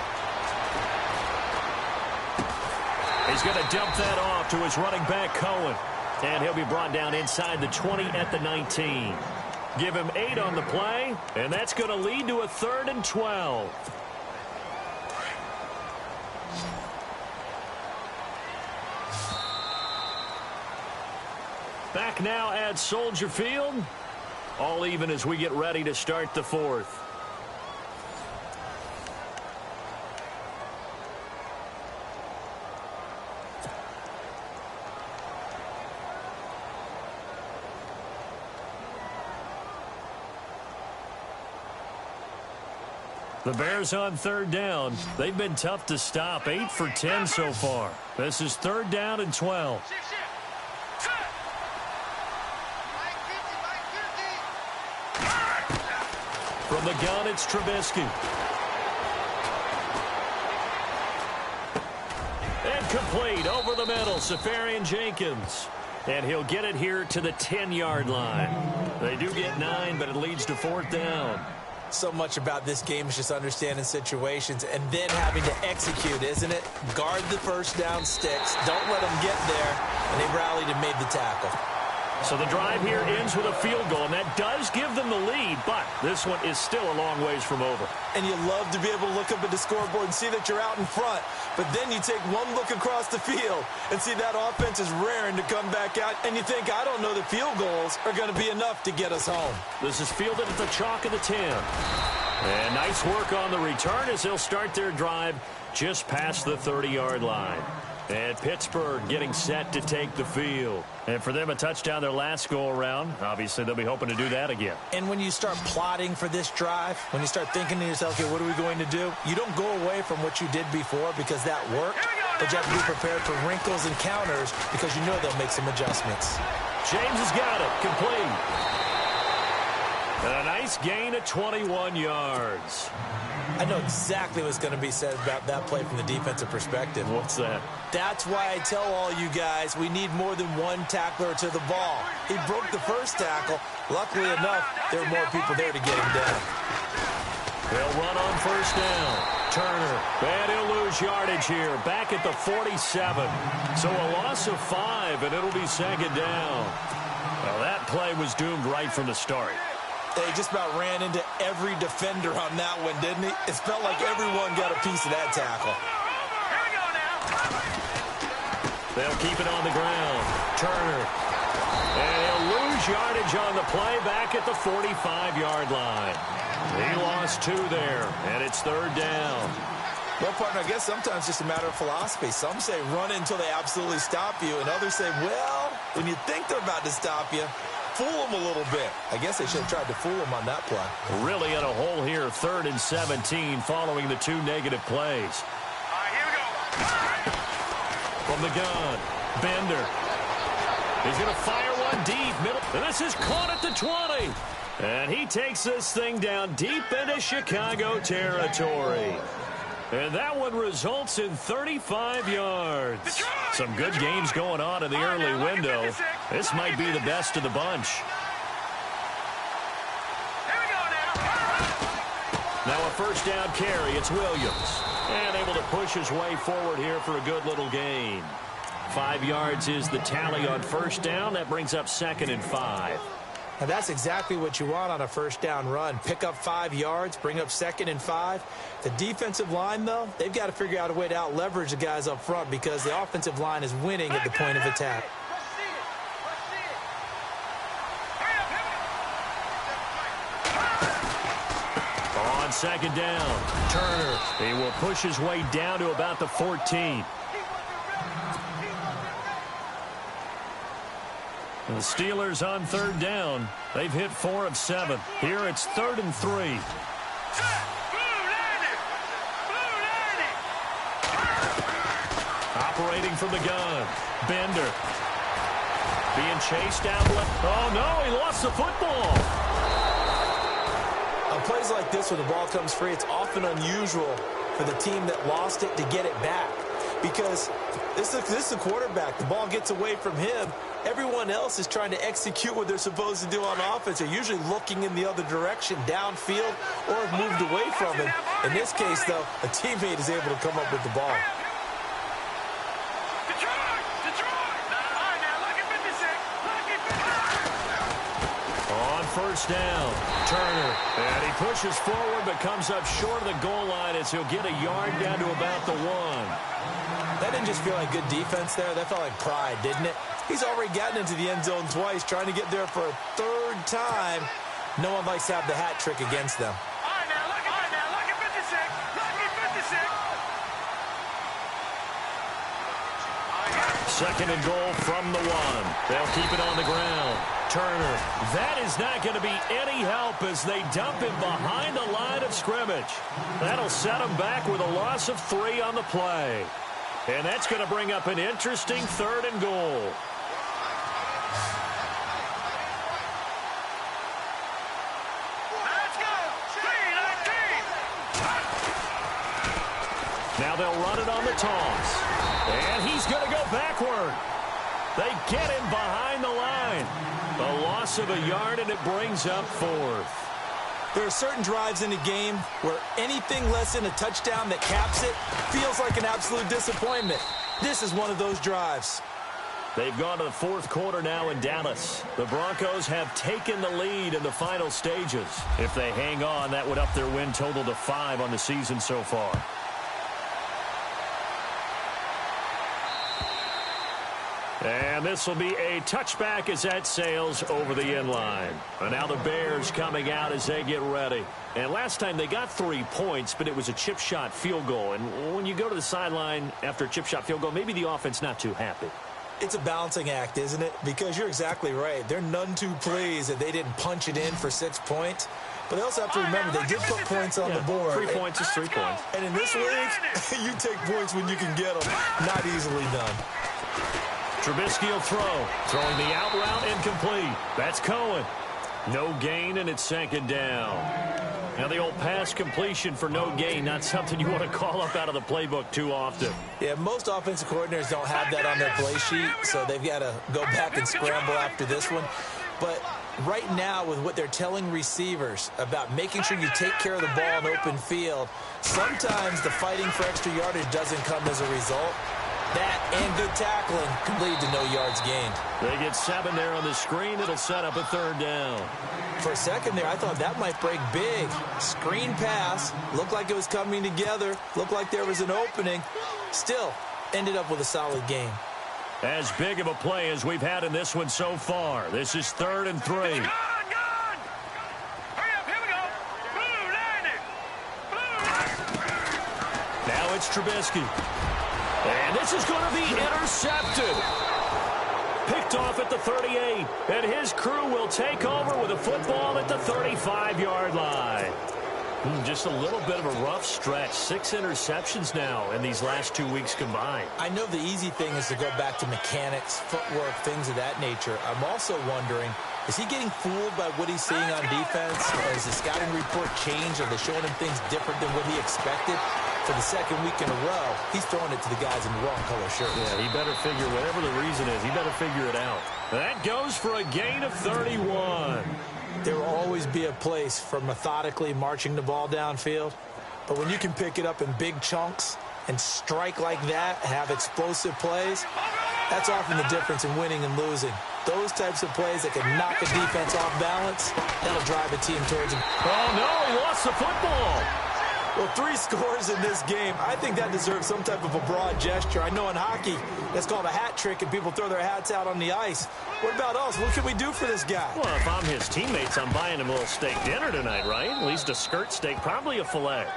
[SPEAKER 2] He's going to dump that off to his running back, Cohen. And he'll be brought down inside the 20 at the 19. Give him 8 on the play, and that's going to lead to a 3rd and 12. Back now at Soldier Field. All even as we get ready to start the 4th. The Bears on third down. They've been tough to stop. 8 for 10 so far. This is 3rd down and 12. From the gun, it's Trubisky. And complete over the middle, Safarian Jenkins. And he'll get it here to the 10-yard line. They do get 9, but it leads to 4th down.
[SPEAKER 3] So much about this game is just understanding situations and then having to execute, isn't it? Guard the first down sticks. Don't let them get there. And they rallied and made the tackle.
[SPEAKER 2] So the drive here ends with a field goal, and that does give them the lead, but this one is still a long ways from over.
[SPEAKER 3] And you love to be able to look up at the scoreboard and see that you're out in front. But then you take one look across the field and see that offense is raring to come back out. And you think, I don't know that field goals are going to be enough to get us home.
[SPEAKER 2] This is fielded at the chalk of the 10. And nice work on the return as they'll start their drive just past the 30-yard line. And Pittsburgh getting set to take the field. And for them, a touchdown their last go-around. Obviously, they'll be hoping to do that again.
[SPEAKER 3] And when you start plotting for this drive, when you start thinking to yourself, okay, what are we going to do? You don't go away from what you did before because that worked. But you have to be prepared for wrinkles and counters because you know they'll make some adjustments.
[SPEAKER 2] James has got it. Complete. And a nice gain of 21 yards.
[SPEAKER 3] I know exactly what's going to be said about that play from the defensive perspective.
[SPEAKER 2] What's that?
[SPEAKER 3] That's why I tell all you guys we need more than one tackler to the ball. He broke the first tackle. Luckily enough, there were more people there to get him down.
[SPEAKER 2] They'll run on first down. Turner, and he'll lose yardage here. Back at the 47. So a loss of 5, and it'll be second down. Well, that play was doomed right from the start.
[SPEAKER 3] They just about ran into every defender on that one, didn't he? It felt like everyone got a piece of that tackle.
[SPEAKER 2] They'll keep it on the ground. Turner. And he'll lose yardage on the play back at the 45-yard line. He lost 2 there, and it's third down.
[SPEAKER 3] Well, partner, I guess sometimes it's just a matter of philosophy. Some say run until they absolutely stop you, and others say, well, when you think they're about to stop you, fool them a little bit. I guess they should have tried to fool them on that play. Really in a hole here, 3rd and 17 following the 2 negative plays.
[SPEAKER 4] All right, here we go.
[SPEAKER 2] From the gun, Bender. He's going to fire one deep middle. And this is caught at the 20. And he takes this thing down deep into Chicago territory. And that one results in 35 yards. Some good games going on in the early window. This might be the best of the bunch. Now a first down carry. It's Williams. And able to push his way forward here for a good little gain. 5 yards is the tally on first down. That brings up 2nd and 5.
[SPEAKER 3] And that's exactly what you want on a first down run. Pick up 5 yards, bring up 2nd and 5. The defensive line, though, they've got to figure out a way to out-leverage the guys up front because the offensive line is winning at the point of attack.
[SPEAKER 2] On second down, Turner. He will push his way down to about the 14. The Steelers on third down. They've hit 4 of 7. Here it's 3rd and 3. Operating from the gun. Bender. Being chased down left. Oh, no, he lost the football.
[SPEAKER 3] On plays like this where the ball comes free, it's often unusual for the team that lost it to get it back. Because this is the quarterback. The ball gets away from him. Everyone else is trying to execute what they're supposed to do on offense. They're usually looking in the other direction, downfield, or have moved away from him. In this case, though, a teammate is able to come up with the ball.
[SPEAKER 2] On first down, Turner. And he pushes forward but comes up short of the goal line as he'll get a yard down to about the 1.
[SPEAKER 3] That didn't just feel like good defense there. That felt like pride, didn't it? He's already gotten into the end zone twice, trying to get there for a 3rd time. No one likes to have the hat trick against them.
[SPEAKER 4] All right, now, look at 56. Lucky 56.
[SPEAKER 2] 2nd and goal from the 1. They'll keep it on the ground. Turner. That is not going to be any help as they dump him behind the line of scrimmage. That'll set him back with a loss of 3 on the play. And that's going to bring up an interesting 3rd and goal.
[SPEAKER 4] Let's go. 3-19.
[SPEAKER 2] Now they'll run it on the toss. And he's going to go backward. They get him behind the line. A loss of a yard, and it brings up 4th.
[SPEAKER 3] There are certain drives in a game where anything less than a touchdown that caps it feels like an absolute disappointment. This is one of those drives.
[SPEAKER 2] They've gone to the fourth quarter now in Dallas. The Broncos have taken the lead in the final stages. If they hang on, that would up their win total to 5 on the season so far. And this will be a touchback as that sails over the end line. And now the Bears coming out as they get ready. And last time they got 3 points, but it was a chip shot field goal. And when you go to the sideline after a chip shot field goal, maybe the offense not too happy.
[SPEAKER 3] It's a balancing act, isn't it? Because you're exactly right. They're none too pleased that they didn't punch it in for 6 points. But they also have to remember they did put points on the board.
[SPEAKER 2] 3 points is 3 points.
[SPEAKER 3] And in this league, you take points when you can get them. Not easily done.
[SPEAKER 2] Trubisky will throw. Throwing the out route incomplete. That's Cohen. No gain, and it's second down. Now the old pass completion for no gain, not something you want to call up out of the playbook too often.
[SPEAKER 3] Yeah, most offensive coordinators don't have that on their play sheet, so they've got to go back and scramble after this one. But right now, with what they're telling receivers about making sure you take care of the ball in open field, sometimes the fighting for extra yardage doesn't come as a result. That and good tackling can lead to no yards gained.
[SPEAKER 2] They get 7 there on the screen. It'll set up a third down.
[SPEAKER 3] For a second there, I thought that might break big. Screen pass. Looked like it was coming together. Looked like there was an opening. Still, ended up with a solid game.
[SPEAKER 2] As big of a play as we've had in this one so far. This is 3rd and 3.
[SPEAKER 4] Hurry up, here we go. Blue, landing. Blue.
[SPEAKER 2] Now it's Trubisky. And this is going to be intercepted. Picked off at the 38. And his crew will take over with a football at the 35-yard line. Just a little bit of a rough stretch. 6 interceptions now in these last 2 weeks combined.
[SPEAKER 3] I know the easy thing is to go back to mechanics, footwork, things of that nature. I'm also wondering, is he getting fooled by what he's seeing on defense? Or has the scouting report changed? Are they showing him things different than what he expected? For the second week in a row, he's throwing it to the guys in the wrong color shirts.
[SPEAKER 2] Yeah, he better figure, whatever the reason is, he better figure it out. That goes for a gain of 31.
[SPEAKER 3] There will always be a place for methodically marching the ball downfield. But when you can pick it up in big chunks and strike like that, have explosive plays, that's often the difference in winning and losing. Those types of plays that can knock a defense off balance, that'll drive a team towards him.
[SPEAKER 2] Oh, no, he lost the football.
[SPEAKER 3] Well, 3 scores in this game. I think that deserves some type of a broad gesture. I know in hockey, that's called a hat trick, and people throw their hats out on the ice. What about us? What can we do for this guy?
[SPEAKER 2] Well, if I'm his teammates, I'm buying him a little steak dinner tonight, right? At least a skirt steak, probably a filet.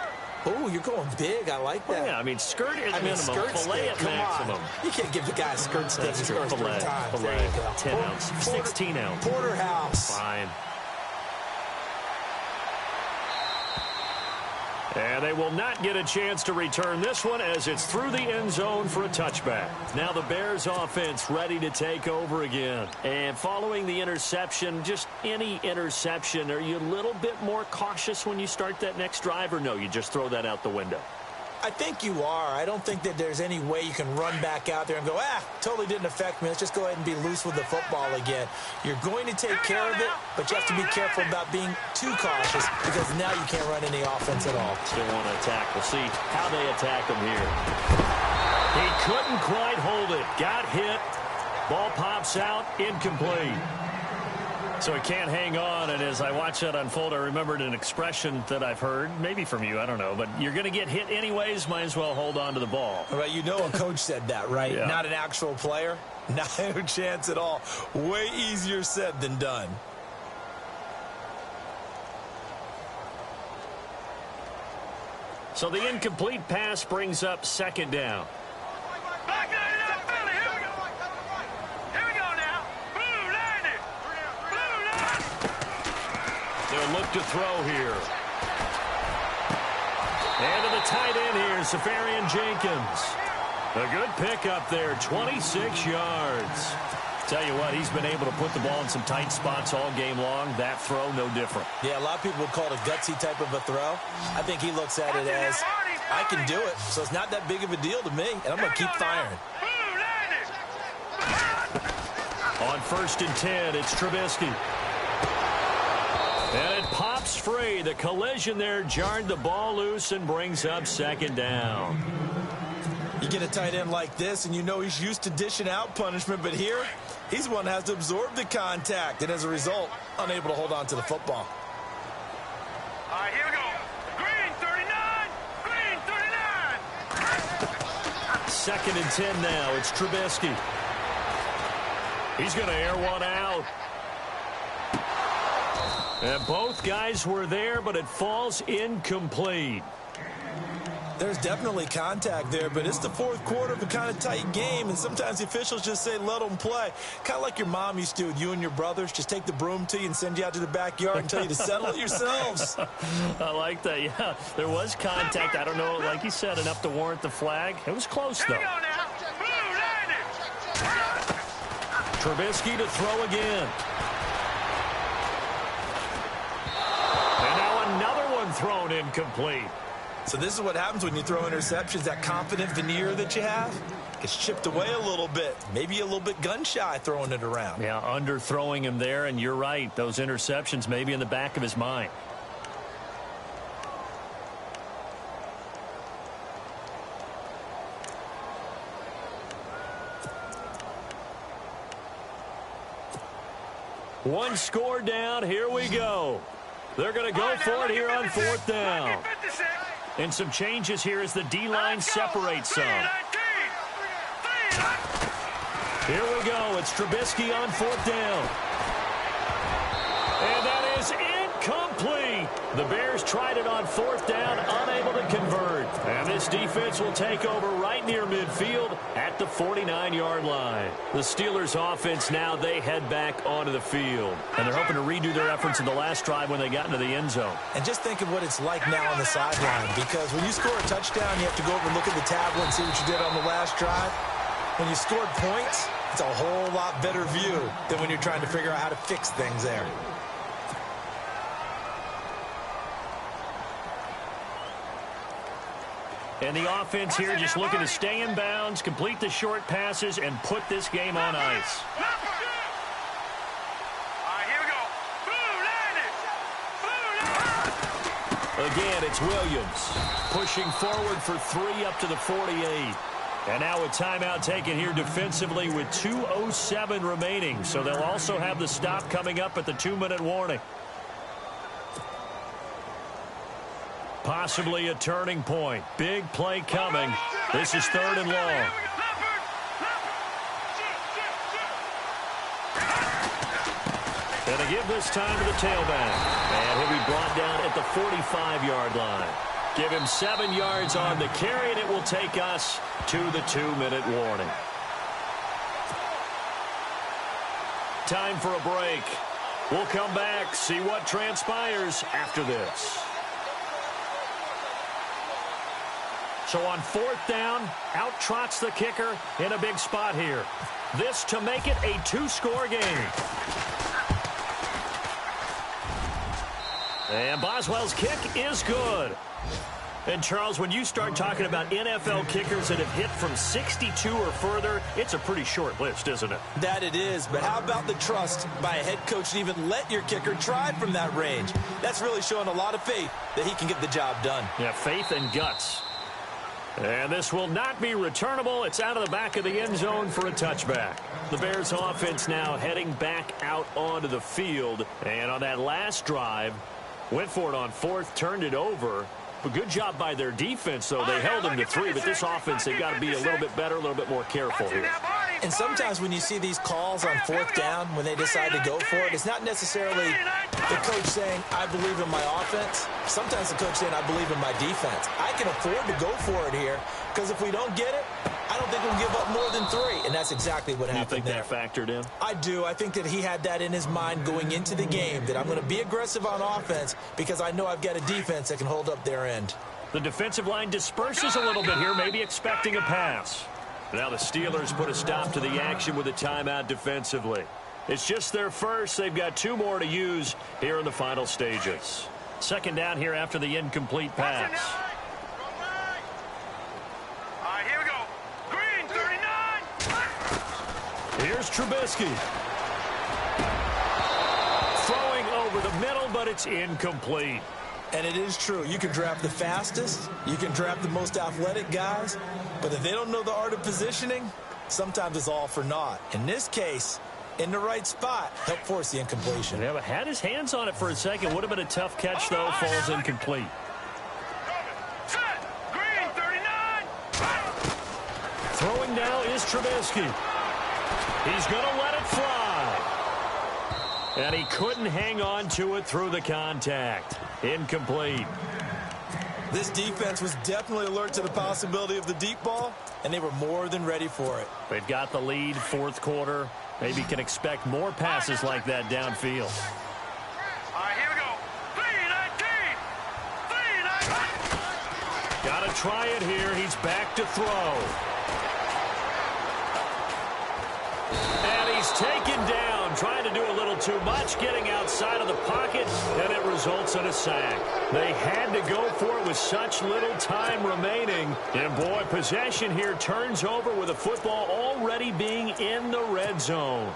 [SPEAKER 3] Oh, you're going big. I like that.
[SPEAKER 2] Well, yeah, I mean, skirt at minimum,
[SPEAKER 3] skirt
[SPEAKER 2] filet
[SPEAKER 3] steak.
[SPEAKER 2] at
[SPEAKER 3] Come
[SPEAKER 2] maximum.
[SPEAKER 3] on. You can't give the guy a skirt steak.
[SPEAKER 2] That's true. Filet,
[SPEAKER 3] There you go.
[SPEAKER 2] 10 ounce, 16 ounce.
[SPEAKER 3] Porterhouse.
[SPEAKER 2] Fine. And they will not get a chance to return this one as it's through the end zone for a touchback. Now the Bears offense ready to take over again. And following the interception, just any interception, are you a little bit more cautious when you start that next drive, or no, you just throw that out the window?
[SPEAKER 3] I think you are. I don't think that there's any way you can run back out there and go, totally didn't affect me. Let's just go ahead and be loose with the football again. You're going to take care of it, but you have to be careful about being too cautious because now you can't run any offense at all.
[SPEAKER 2] Still want to attack. We'll see how they attack him here. He couldn't quite hold it. Got hit. Ball pops out. Incomplete. So he can't hang on, and as I watch that unfold, I remembered an expression that I've heard, maybe from you, I don't know, but you're going to get hit anyways, might as well hold on to the ball.
[SPEAKER 3] Right, you know a coach said that, right?
[SPEAKER 2] Yeah. Not
[SPEAKER 3] an actual player. No chance at all. Way easier said than done.
[SPEAKER 2] So the incomplete pass brings up second down.
[SPEAKER 4] Back it up, Billy. Here we go. Here we go now. Blue, landing. Blue, landing.
[SPEAKER 2] They'll look to throw here. And to the tight end here, Safarian Jenkins. A good pickup there, 26 yards. Tell you what, he's been able to put the ball in some tight spots all game long. That throw, no different.
[SPEAKER 3] Yeah, a lot of people would call it a gutsy type of a throw. I think he looks at it as, I can do it, so it's not that big of a deal to me, and I'm going to keep firing. On
[SPEAKER 2] 1st and 10, it's Trubisky. And it pops breaks free. The collision there jarred the ball loose and brings up second down.
[SPEAKER 3] You get a tight end like this, and you know he's used to dishing out punishment, but here, he's the one that has to absorb the contact, and as a result, unable to hold on to the football.
[SPEAKER 4] All right, here we go. Green 39. Green 39.
[SPEAKER 2] Second and 10 now. It's Trubisky. He's going to air one out. And both guys were there, but it falls incomplete.
[SPEAKER 3] There's definitely contact there, but it's the fourth quarter of a kind of tight game, and sometimes the officials just say, let them play. Kind of like your mom used to do with you and your brothers. Just take the broom to you and send you out to the backyard and tell you to settle it yourselves.
[SPEAKER 2] I like that, yeah. There was contact. I don't know, like you said, enough to warrant the flag. It was close, though.
[SPEAKER 4] Here we go now. Blue landed.
[SPEAKER 2] Trubisky to throw again. And now another one thrown incomplete.
[SPEAKER 3] So this is what happens when you throw interceptions. That confident veneer that you have gets chipped away a little bit. Maybe a little bit gun-shy throwing it around.
[SPEAKER 2] Yeah, underthrowing him there, and you're right. Those interceptions may be in the back of his mind. One score down. Here we go. They're going to go for it here on fourth down. And some changes here as the D-line separates some. Here we go. It's Trubisky on fourth down. And that is incomplete. The Bears tried it on fourth down, unable to convert. And this defense will take over right near midfield at the 49-yard line. The Steelers' offense now, they head back onto the field. And they're hoping to redo their efforts in the last drive when they got into the end zone.
[SPEAKER 3] And just think of what it's like now on the sideline, because when you score a touchdown, you have to go over and look at the tablet and see what you did on the last drive. When you scored points, it's a whole lot better view than when you're trying to figure out how to fix things there.
[SPEAKER 2] And the offense here just looking to stay in bounds, complete the short passes, and put this game on ice.
[SPEAKER 4] All right, here we go. Blue landed.
[SPEAKER 2] Again, it's Williams pushing forward for 3 up to the 48. And now a timeout taken here defensively with 2:07 remaining. So they'll also have the stop coming up at the 2-minute warning. Possibly a turning point. Big play coming. This is 3rd and long. And they give this time to the tailback. And he'll be brought down at the 45-yard line. Give him 7 yards on the carry, and it will take us to the 2-minute warning. Time for a break. We'll come back, see what transpires after this. So on 4th down, out trots the kicker in a big spot here. This to make it a 2-score game. And Boswell's kick is good. And, Charles, when you start talking about NFL kickers that have hit from 62 or further, it's a pretty short list, isn't it?
[SPEAKER 3] That it is, but how about the trust by a head coach to even let your kicker try from that range? That's really showing a lot of faith that he can get the job done.
[SPEAKER 2] Yeah, faith and guts. And this will not be returnable. It's out of the back of the end zone for a touchback. The Bears offense now heading back out onto the field. And on that last drive, went for it on 4th, turned it over. But good job by their defense, though. They held them to 3, but this offense, they've got to be a little bit better, a little bit more careful here.
[SPEAKER 3] And sometimes when you see these calls on 4th down, when they decide to go for it, it's not necessarily the coach saying, I believe in my offense. Sometimes the coach saying, I believe in my defense. I can afford to go for it here, because if we don't get it, I don't think we'll give up more than 3. And that's exactly what happened there.
[SPEAKER 2] You think that factored in?
[SPEAKER 3] I do. I think that he had that in his mind going into the game, that I'm going to be aggressive on offense because I know I've got a defense that can hold up their end.
[SPEAKER 2] The defensive line disperses a little bit here, maybe expecting a pass. Now the Steelers put a stop to the action with a timeout defensively. It's just their first. They've got 2 more to use here in the final stages. 2nd down here after the incomplete pass.
[SPEAKER 4] All right, here we go. Green 39.
[SPEAKER 2] Here's Trubisky. Throwing over over the middle, but it's incomplete.
[SPEAKER 3] And it is true. You can draft the fastest, you can draft the most athletic guys, but if they don't know the art of positioning, sometimes it's all for naught. In this case, in the right spot, help force the incompletion.
[SPEAKER 2] Yeah, but had his hands on it for a second. Would have been a tough catch, though. Falls incomplete.
[SPEAKER 4] Set. Green, 39.
[SPEAKER 2] Throwing now is Trubisky. He's going to let it fly. And he couldn't hang on to it through the contact. Incomplete.
[SPEAKER 3] This defense was definitely alert to the possibility of the deep ball, and they were more than ready for it.
[SPEAKER 2] They've got the lead, fourth quarter. Maybe can expect more passes like that downfield.
[SPEAKER 4] All right, here we go. 319. 319.
[SPEAKER 2] Got to try it here. He's back to throw. And he's taken down, trying to do a little too much, getting outside of the pocket, and it results in a sack. They had to go for it with such little time remaining. And, boy, possession here turns over with the football already being in the red zone.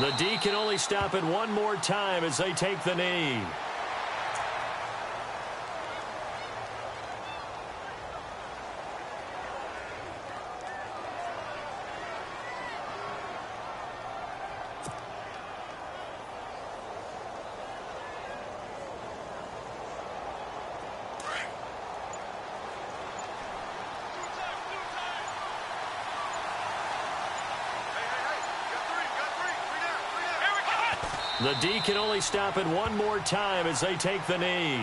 [SPEAKER 2] The D can only stop it one more time as they take the knee. The D can only stop it one more time as they take the knee.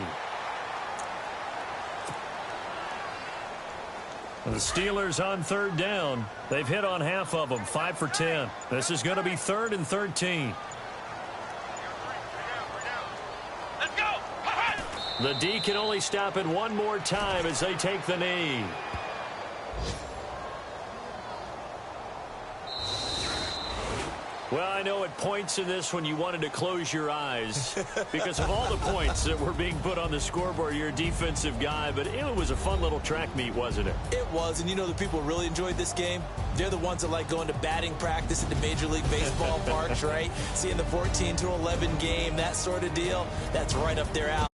[SPEAKER 2] The Steelers on third down. They've hit on half of them, 5 for 10. This is going to be 3rd and 13.
[SPEAKER 4] Let's go.
[SPEAKER 2] The D can only stop it one more time as they take the knee. Well, I know at points in this when you wanted to close your eyes because of all the points that were being put on the scoreboard. You're a defensive guy, but it was a fun little track meet, wasn't it?
[SPEAKER 3] It was, and you know the people really enjoyed this game? They're the ones that like going to batting practice at the Major League Baseball parks, right? Seeing the 14-11 game, that sort of deal, that's right up their alley.